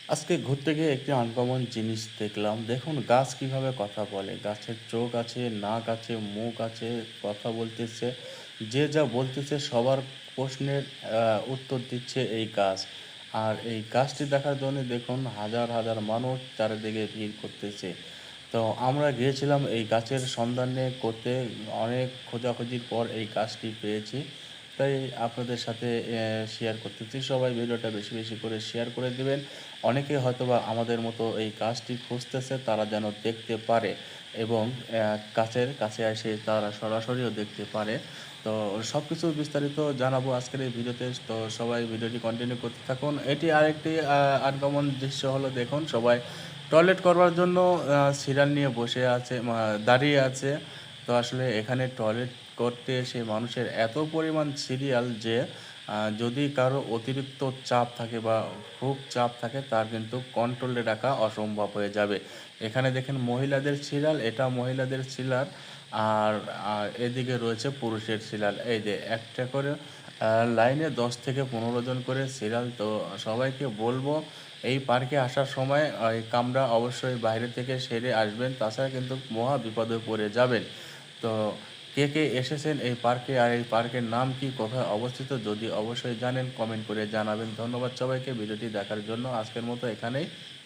আজকে ঘুরতে গিয়ে একটি আনকমন জিনিস দেখলাম। দেখুন গাছ কিভাবে কথা বলে। গাছের চোখ আছে, নাক আছে, মুখ আছে, কথা বলতেছে। যে যা বলতেছে সবার প্রশ্নের আ উত্তর দিচ্ছে এই গাছ। আর এই গাছটি দেখার জন্য দেখুন হাজার, হাজার মানুষ চারিদিকে ভিড় করতেছে। তো আমরা গিয়েছিলাম এই গাছের সন্ধানে করতে অনেক খোঁজাখুঁজির পর এই গাছটি পেয়েছি। তাই আপনাদের সাথে শেয়ার করতেছি। সবাই ভিডিওটা বেশি, বেশি করে শেয়ার করে দিবেন। অনেকে হয়তোবা আমাদের মতো এই গাছটি খুঁজতেছে তারা যেন দেখতে পারে এবং গাছের কাছে এসে তারা সরাসরিও দেখতে পারে। তো সবকিছু বিস্তারিত জানাবো আজকের এই ভিডিওতে। তো সবাই ভিডিওটি কন্টিনিউ করতে থাকুন। এটি আরেকটি আনকমন দৃশ্য হলো দেখুন সবাই টয়লেট করবার জন্য সিরিয়াল নিয়ে বসে আছে দাঁড়িয়ে আছে। তো আসলে এখানে টয়লেট করতে এসে মানুষের এত পরিমাণ সিরিয়াল যে যদি কারো অতিরিক্ত চাপ থাকে বা খুব চাপ থাকে তার কিন্তু কন্ট্রোলে রাখা অসম্ভব হয়ে যাবে। এখানে দেখেন মহিলাদের সিরিয়াল, এটা মহিলাদের সিরিয়াল আর এদিকে রয়েছে পুরুষের সিরিয়াল। এই যে একটা করে লাইনে ১০ থেকে ১৫ জন করে সিরিয়াল। তো সবাইকে বলবো এই পার্কে আসার সময় এই কামরা অবশ্যই বাইরে থেকে সেরে আসবেন। তাছাড়া কিন্তু মহা বিপদে পড়ে যাবেন। তো কে, কে এসেছেন এই পার্কে? আর এই পার্কের নাম কি? কোথায় অবস্থিত? যদি অবশ্যই জানেন কমেন্ট করে জানাবেন। ধন্যবাদ সবাইকে ভিডিওটি দেখার জন্য। আজকের মতো এখানেই